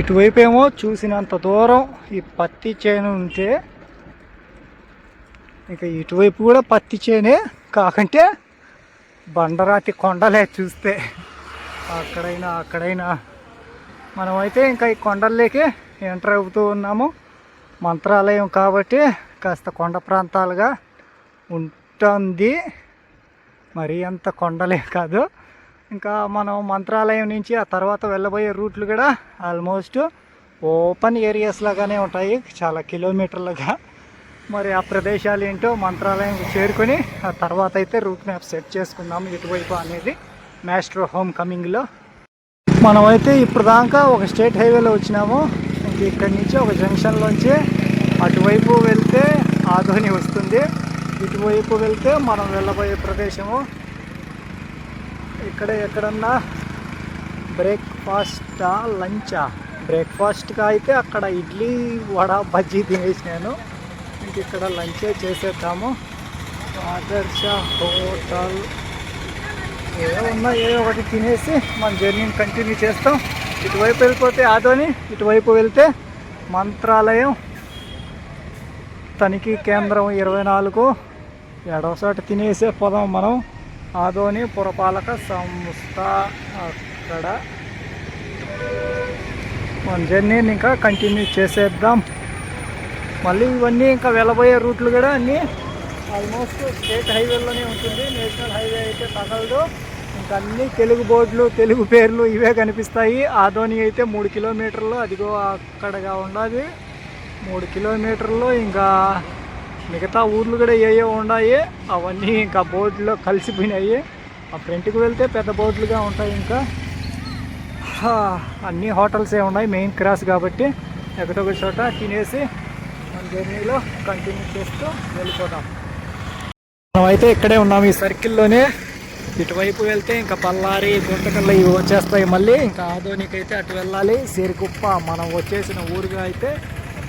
ఇటువైపు ఏమో చూసినంత దూరం ఈ పత్తి చేను ఉంటే, ఇక ఇటువైపు కూడా పత్తి చేనే, కాకంటే బండరాతి కొండలే చూస్తే. అక్కడైనా మనమైతే ఇంకా ఈ కొండల్లోకి ఎంటర్ అవుతూ ఉన్నాము. మంత్రాలయం కాబట్టి కాస్త కొండ ప్రాంతాలుగా ఉంటుంది, మరీ అంత కొండలే కాదు. ఇంకా మనం మంత్రాలయం నుంచి ఆ తర్వాత వెళ్ళబోయే రూట్లు కూడా ఆల్మోస్ట్ ఓపెన్ ఏరియాస్ లాగానే ఉంటాయి, చాలా కిలోమీటర్లుగా. మరి ఆ ప్రదేశాలు ఏంటో మంత్రాలయం చేరుకొని ఆ తర్వాత అయితే రూట్ మ్యాప్ సెట్ చేసుకుందాము ఎటువైపు అనేది మాస్టర్ హోమ్ కమింగ్లో. మనమైతే ఇప్పుడు దాకా ఒక స్టేట్ హైవేలో వచ్చినాము. ఇంక ఇక్కడి నుంచి ఒక జంక్షన్లోంచి అటువైపు వెళ్తే ఆదోని వస్తుంది, ఇటువైపు వెళ్తే మనం వెళ్ళబోయే ప్రదేశము. ఇక్కడ ఎక్కడన్నా బ్రేక్ఫాస్టా లంచా? బ్రేక్ఫాస్ట్గా అయితే అక్కడ ఇడ్లీ వడ బజ్జీ తినేసినాను. ఇంక ఇక్కడ లంచే చేసేద్దాము. ఆదర్శ హోటల్ ఏదో ఉన్నా ఏదో ఒకటి తినేసి మన జర్నీని కంటిన్యూ చేస్తాం. ఇటువైపు వెళ్ళిపోతే ఆదోని, ఇటువైపు వెళ్తే మంత్రాలయం. తనిఖీ కేంద్రం 24 ఎడవసాటి తినేసే పోదాం మనం. ఆదోని పురపాలక సంస్థ, అక్కడ మన జర్నీని ఇంకా కంటిన్యూ చేసేద్దాం. మళ్ళీ ఇవన్నీ ఇంకా వెళ్ళబోయే రూట్లు కూడా అన్నీ ఆల్మోస్ట్ స్టేట్ హైవేలోనే ఉంటుంది, నేషనల్ హైవే అయితే తగలదు. ఇంకా అన్నీ తెలుగు బోర్డులు, తెలుగు పేర్లు ఇవే కనిపిస్తాయి. ఆదోని అయితే 3 కిలోమీటర్లు, అదిగో అక్కడగా ఉన్నది 3 కిలోమీటర్లు. ఇంకా మిగతా ఊర్లు కూడా ఏవో ఉన్నాయి, అవన్నీ ఇంకా బోర్డులో కలిసిపోయినాయి. ఆ ఫ్రంట్కి వెళ్తే పెద్ద బోర్డులుగా ఉంటాయి. ఇంకా అన్నీ హోటల్సే ఉన్నాయి, మెయిన్ క్రాస్ కాబట్టి ఎక్కడొక చోట తినేసి మన జర్నీలో కంటిన్యూ చేస్తూ వెళ్ళిపోతాం. మనమైతే ఇక్కడే ఉన్నాము ఈ సర్కిల్లోనే. ఇటువైపు వెళ్తే ఇంకా పల్లారి, గుంటకల్లు ఇవి వచ్చేస్తాయి. మళ్ళీ ఇంకా ఆదోనికి అయితే అటు వెళ్ళాలి. సిరికుప్ప మనం వచ్చేసిన ఊరుగా అయితే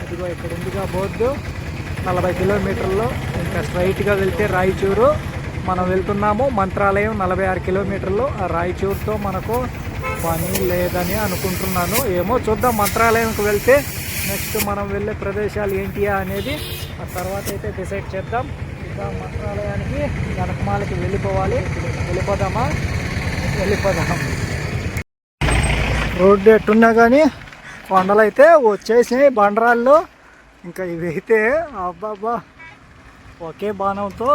అదిగో ఇక్కడ ఉందిగా బోర్డు, 40 కిలోమీటర్లు. ఇంకా స్ట్రైట్గా వెళ్తే రాయచూరు మనం వెళ్తున్నాము. మంత్రాలయం 46 కిలోమీటర్లు. ఆ రాయచూరుతో మనకు పని లేదని అనుకుంటున్నాను, ఏమో చూద్దాం. మంత్రాలయంకి వెళ్తే నెక్స్ట్ మనం వెళ్ళే ప్రదేశాలు ఏంటియా అనేది ఆ తర్వాత అయితే డిసైడ్ చేద్దాం. ఇంకా మంత్రాలయానికి గణకమాలకి వెళ్ళిపోదాం. రోడ్డు ఎట్టున్నా కానీ కొండలు అయితే వచ్చేసినాయి, బండరాళ్ళు. ఇంకా ఇవైతే అబ్బాబ్బా, ఒకే బాణంతో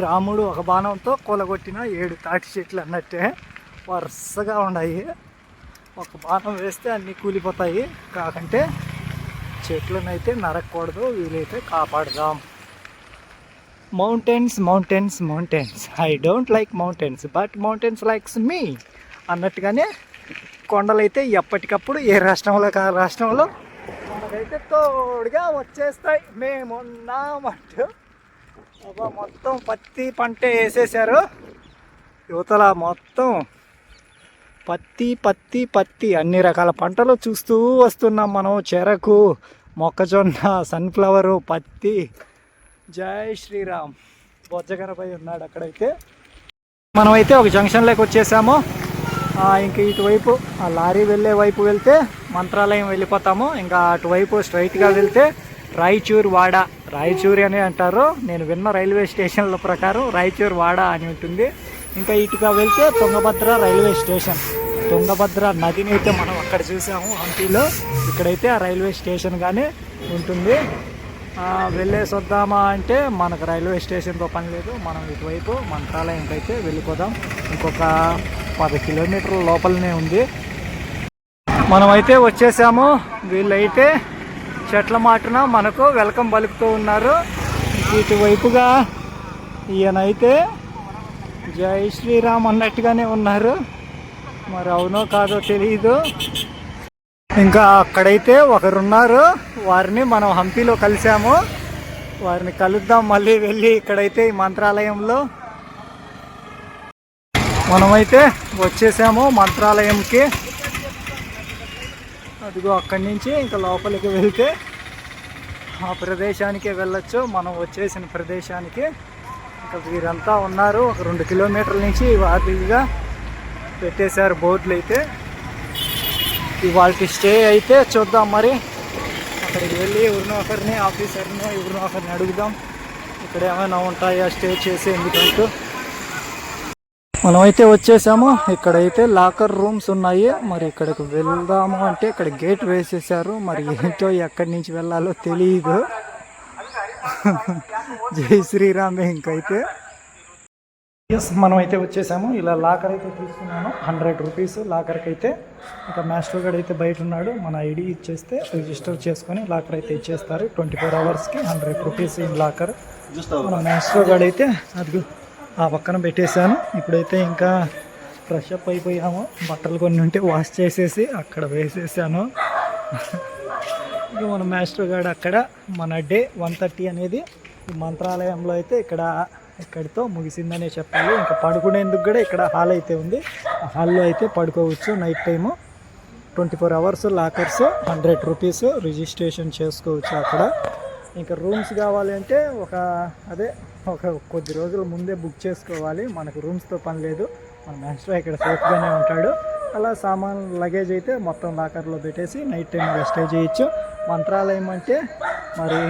రాముడు ఒక బాణంతో కూలగొట్టిన 7 తాటి చెట్లు అన్నట్టే వరుసగా ఉన్నాయి. ఒక బాణం వేస్తే అన్నీ కూలిపోతాయి, కాకంటే చెట్లను అయితే నరకూడదు, వీలైతే కాపాడుదాం. Mountains I don't like mountains, but mountains likes me అన్నట్టుగానే కొండలైతే ఎప్పటికప్పుడు ఏ రాష్ట్రంలో ఆ రాష్ట్రంలో మనకైతే తోడుగా వచ్చేస్తాయి. మేమున్నామంటూ అబ్బా, మొత్తం పత్తి పంటే వేసేసారు. యువతల మొత్తం పత్తి అన్ని రకాల పంటలు చూస్తూ వస్తున్నాం మనం. చెరకు, మొక్కజొన్న, సన్ఫ్లవరు, పత్తి. జై శ్రీరామ్. బొజ్జగనపై ఉన్నాడు అక్కడైతే. మనమైతే ఒక జంక్షన్లోకి వచ్చేసాము. ఇంక ఇటువైపు ఆ లారీ వెళ్ళే వైపు వెళ్తే మంత్రాలయం వెళ్ళిపోతాము. ఇంకా అటువైపు స్ట్రైట్గా వెళ్తే రాయచూరు వాడ, రాయచూరి అని అంటారు, నేను విన్న రైల్వే స్టేషన్ల ప్రకారం రాయచూరు వాడ అని ఉంటుంది. ఇంకా ఇటుగా వెళ్తే తుంగభద్ర రైల్వే స్టేషన్. తుంగభద్ర నదిని అయితే మనం అక్కడ చూసాము హంపీలో. ఇక్కడైతే ఆ రైల్వే స్టేషన్ కానీ ఉంటుంది. వెళ్ళేసి వద్దామా అంటే మనకు రైల్వే స్టేషన్తో పని లేదు, మనం ఇటువైపు మంత్రాలయంకి అయితే వెళ్ళిపోదాం. ఇంకొక 10 కిలోమీటర్ల లోపలనే ఉంది. మనమైతే వచ్చేసాము. వీళ్ళైతే చెట్ల మాటున మనకు వెల్కమ్ పలుకుతూ ఉన్నారు. ఇటువైపుగా ఈయనైతే జై శ్రీరామ్ అన్నట్టుగానే ఉన్నారు, మరి అవునో కాదో తెలియదు. ఇంకా అక్కడైతే ఒకరున్నారు, వారిని మనం హంపీలో కలిసాము. వారిని కలుద్దాం మళ్ళీ వెళ్ళి. ఇక్కడైతే ఈ మంత్రాలయంలో మనమైతే వచ్చేసాము మంత్రాలయంకి. అదిగో అక్కడి నుంచి ఇంకా లోపలికి వెళ్తే ఆ ప్రదేశానికే వెళ్ళొచ్చు, మనం వచ్చేసిన ప్రదేశానికి. ఇంకా వీరంతా ఉన్నారు, ఒక 2 కిలోమీటర్ల నుంచి వారిగా పెట్టేశారు బోర్డులు అయితే. ఇవాళ స్టే అయితే చూద్దాం మరి. అక్కడికి వెళ్ళి ఆఫీసర్ని ఎవరినో ఒకరిని అడుగుదాం ఇక్కడ ఏమైనా ఉంటాయా స్టే చేసి. ఎందుకంటూ మనమైతే వచ్చేసాము. ఇక్కడైతే లాకర్ రూమ్స్ ఉన్నాయి. మరి ఇక్కడికి వెళ్దాము అంటే ఇక్కడ గేట్ వేసేసారు. మరి ఏంటో ఎక్కడి నుంచి వెళ్ళాలో తెలియదు. జై శ్రీరామ్. ఇంకైతే మనం అయితే వచ్చేసాము. ఇలా లాకర్ అయితే తీసుకున్నాను, 100 రూపీస్ లాకర్కి అయితే. ఇంకా మాస్టర్ గారు అయితే బయట ఉన్నాడు. మన ఐడి ఇచ్చేస్తే రిజిస్టర్ చేసుకొని లాకర్ అయితే ఇచ్చేస్తారు. 24 అవర్స్కి 100 రూపీస్ ఈ లాకర్. మన మాస్టర్ గారు అయితే అది ఆ పక్కన పెట్టేశాను. ఇప్పుడైతే ఇంకా ఫ్రెష్ అప్ అయిపోయాము. బట్టలు కొన్ని ఉంటే వాష్ చేసేసి అక్కడ వేసేసాను. ఇంకా మన మాస్టర్ గారు అక్కడ మన డే 1:30 అనేది ఈ మంత్రాలయంలో అయితే ఇక్కడితో ముగిసిందనే చెప్పాలి. ఇంకా పడుకునేందుకు కూడా ఇక్కడ హాల్ అయితే ఉంది. ఆ హాల్లో అయితే పడుకోవచ్చు night time. 24 hours lockers, 100 rupees registration చేసుకోవచ్చు అక్కడ. ఇంకా రూమ్స్ కావాలి అంటే ఒక కొద్ది రోజుల ముందే బుక్ చేసుకోవాలి. మనకు రూమ్స్తో పని లేదు. మన మాస్టర్ ఇక్కడ సేఫ్గానే ఉంటాడు. అలా సామాన్ లగేజ్ అయితే మొత్తం లాకర్లో పెట్టేసి నైట్ టైం స్టే చేయొచ్చు. మంత్రాలయం అంటే మరి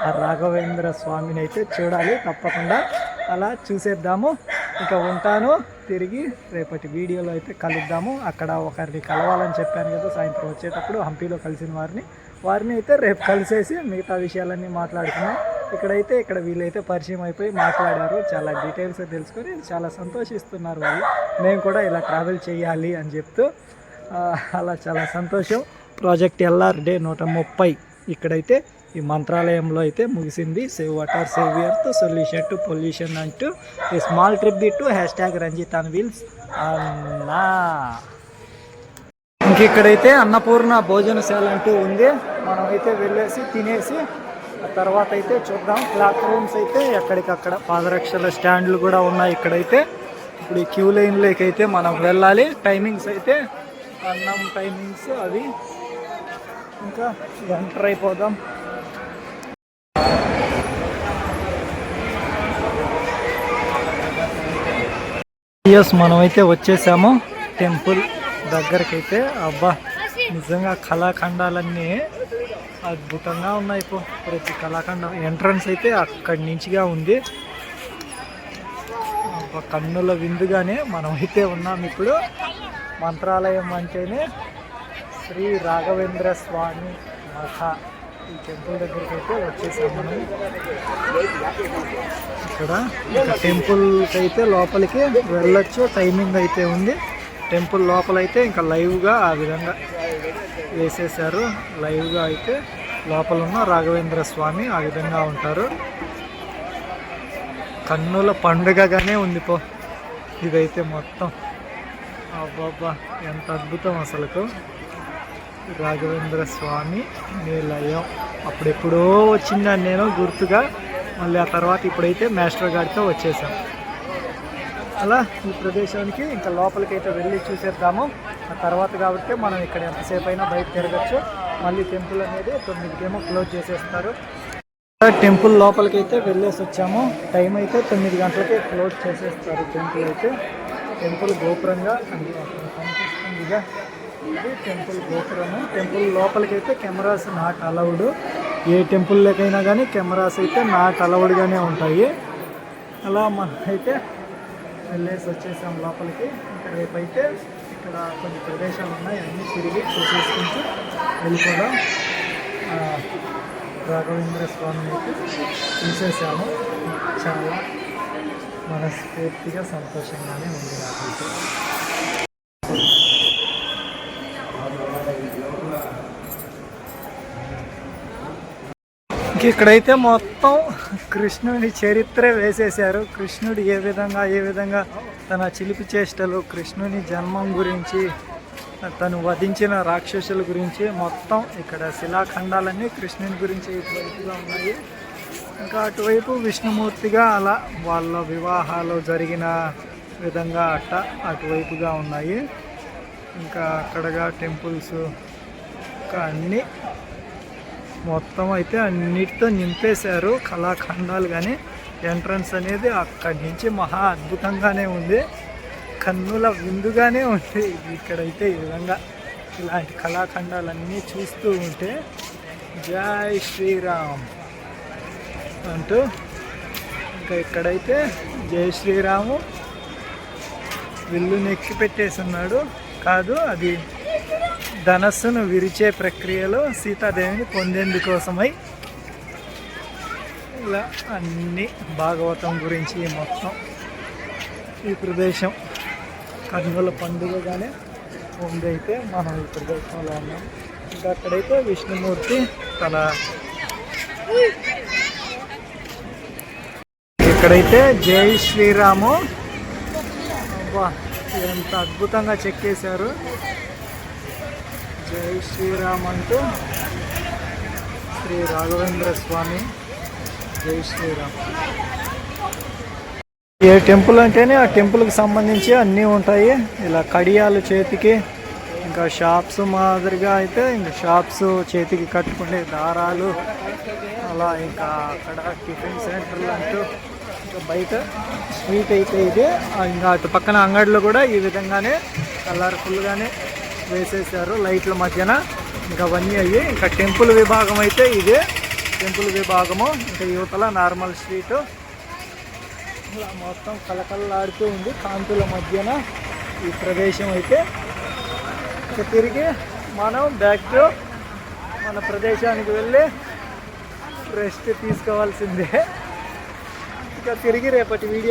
ఆ రాఘవేంద్ర స్వామిని అయితే చూడాలి తప్పకుండా. అలా చూసేద్దాము. ఇంకా ఉంటాను. తిరిగి రేపటి వీడియోలో అయితే కలుద్దాము. అక్కడ ఒకరిని కలవాలని చెప్పాను కదా సాయంత్రం వచ్చేటప్పుడు, హంపీలో కలిసిన వారిని అయితే రేపు కలిసేసి మిగతా విషయాలన్నీ మాట్లాడుకున్నాం. ఇక్కడ వీళ్ళైతే పరిచయం అయిపోయి మాట్లాడారు. చాలా డీటెయిల్స్ తెలుసుకొని చాలా సంతోషిస్తున్నారు వాళ్ళు. మేము కూడా ఇలా ట్రావెల్ చేయాలి అని చెప్తూ అలా చాలా సంతోషం. ప్రాజెక్ట్ LR డే 130 ఇక్కడైతే ఈ మంత్రాలయంలో అయితే ముగిసింది. Save water, save earth, solution to pollution అంటూ ఈ స్మాల్ ట్రిప్ టు #RanjitOnWheels అన్నా. ఇంక ఇక్కడైతే అన్నపూర్ణ భోజనశాల అంటూ ఉంది. మనం అయితే వెళ్ళేసి తినేసి ఆ తర్వాత అయితే చూద్దాం. క్లాక్ రూమ్స్ అయితే ఎక్కడికక్కడ పాదరక్షల స్టాండ్లు కూడా ఉన్నాయి ఇక్కడైతే. ఇప్పుడు ఈ క్యూ లైన్లోకి అయితే మనం వెళ్ళాలి. టైమింగ్స్ అయితే అన్నం టైమింగ్స్ అవి. ఇంకా ఎంటర్ అయిపోదాం. మనమైతే వచ్చేసాము టెంపుల్ దగ్గరకైతే. అబ్బా నిజంగా కళాఖండాలన్నీ అద్భుతంగా ఉన్నాయి. ప్రతి కళాఖండం ఎంట్రన్స్ అయితే అక్కడి నుంచిగా ఉంది. కన్నుల విందుగానే మనమైతే ఉన్నాం ఇప్పుడు. మంత్రాలయం అంటేనే శ్రీ రాఘవేంద్ర స్వామి మఠ. ఈ టెంపుల్ దగ్గరికి అయితే వచ్చేసాము మనం. ఇక్కడ టెంపుల్కి అయితే లోపలికి వెళ్ళొచ్చు. టైమింగ్ అయితే ఉంది. టెంపుల్ లోపలైతే ఇంకా లైవ్గా ఆ విధంగా వేసేసారు. లైవ్గా అయితే లోపల ఉన్న రాఘవేంద్ర స్వామి ఆ విధంగా ఉంటారు. కన్నుల పండుగగానే ఉంది ఇదైతే మొత్తం. అబ్బాబ్బా ఎంత అద్భుతం అసలుకు. రాఘవేంద్ర స్వామి నిలయం అప్పుడెప్పుడో వచ్చిందని నేను గుర్తుగా. మళ్ళీ ఆ తర్వాత ఇప్పుడైతే మాస్టర్ గారితో వచ్చేసాం. అలా ఈ ప్రదేశానికి ఇంకా లోపలికి అయితే వెళ్ళి చూసేద్దాము. ఆ తర్వాత కాబట్టి మనం ఇక్కడ ఎంతసేపు అయినా బయట తిరగచ్చు. మళ్ళీ టెంపుల్ అనేది 9కి క్లోజ్ చేసేస్తారు. టెంపుల్ లోపలికి అయితే వెళ్ళేసి వచ్చాము. టైం అయితే 9 గంటలకి క్లోజ్ చేసేస్తారు టెంపుల్ అయితే. టెంపుల్ గోపురంగా కనిపిస్తుందిగా ఇది టెంపుల్ గోపురము. టెంపుల్ లోపలికి అయితే కెమెరాస్ నాట్ అలౌడ్. ఏ టెంపుల్లోకైనా కానీ కెమెరాస్ అయితే నాట్ అలౌడ్గానే ఉంటాయి. అలా మనం అయితే వెళ్ళేసి వచ్చేసాం లోపలికి. ఇంకా రేపైతే ఇక్కడ కొన్ని ప్రదేశాలు ఉన్నాయి, అన్నీ తిరిగి చూసేసుకుంటూ వెళ్ళిపోదాం. రాఘవేంద్ర స్వామిని అయితే చూసేసాము. చాలా మనస్ఫూర్తిగా సంతోషంగానే ఉంది నాకైతే. ఇక్కడైతే మొత్తం కృష్ణుడి చరిత్ర వేసేశారు. కృష్ణుడు ఏ విధంగా తన చిలిపి చేష్టలు, కృష్ణుని జన్మం గురించి, తను వధించిన రాక్షసుల గురించి మొత్తం ఇక్కడ శిలాఖండాలన్నీ కృష్ణుని గురించి ఇటువైపుగా ఉన్నాయి. ఇంకా అటువైపు విష్ణుమూర్తిగా అలా వాళ్ళ వివాహాలు జరిగిన విధంగా అటువైపుగా ఉన్నాయి. ఇంకా అక్కడగా టెంపుల్స్ ఇంకా అన్నీ మొత్తం అయితే అన్నిటితో నింపేశారు కళాఖండాలు. కానీ ఎంట్రన్స్ అనేది అక్కడి నుంచి మహా అద్భుతంగానే ఉంది. కన్నుల విందుగానే ఉంది. ఇక్కడైతే ఈ విధంగా ఇలాంటి కళాఖండాలన్నీ చూస్తూ ఉంటే జై శ్రీరామ్ అంటూ, ఇంకా ఇక్కడైతే జై శ్రీరాము విల్లుని ఎక్కి పెట్టేసి ఉన్నాడు. కాదు, అది ధనస్సును విరిచే ప్రక్రియలో సీతాదేవిని పొందేందుకోసమై. ఇలా అన్ని భాగవతం గురించి మొత్తం ఈ ప్రదేశం కన్నుల పండుగగానే ఉందైతే మనం ఈ ప్రదేశంలో ఉన్నాం. ఇంకా అక్కడైతే విష్ణుమూర్తి తన, ఇక్కడైతే జై శ్రీరాము. అబ్బా, ఎంత అద్భుతంగా చెక్కేశారు. జై శ్రీరామ్ అంటూ శ్రీ రాఘవేంద్ర స్వామి. జై శ్రీరామ్. ఏ టెంపుల్ అంటేనే ఆ టెంపుల్కి సంబంధించి అన్నీ ఉంటాయి. ఇలా కడియాలు చేతికి, ఇంకా షాప్స్ మాదిరిగా అయితే ఇంకా షాప్స్ చేతికి కట్టుకునే దారాలు, అలా ఇంకా అక్కడ టిఫిన్ సెంటర్లు అంటూ, ఇంకా బయట స్ట్రీట్ అయితే ఇదే. ఇంకా అటు పక్కన అంగడిలో కూడా ఈ విధంగానే కలర్ఫుల్గానే వేసేసారు లైట్ల మధ్యన. ఇంకా అవన్నీ అయ్యి, ఇంకా టెంపుల్ విభాగం అయితే ఇదే టెంపుల్ విభాగము. ఇంకా యువతల నార్మల్ స్ట్రీటు ఇలా మొత్తం కలకల్లాడుతూ ఉంది కాంతుల మధ్యన ఈ ప్రదేశం అయితే. ఇక తిరిగి మనం బ్యాక్ టు మన ప్రదేశానికి వెళ్ళి రెస్ట్ తీసుకోవాల్సిందే. ఇక తిరిగి రేపటి వీడియో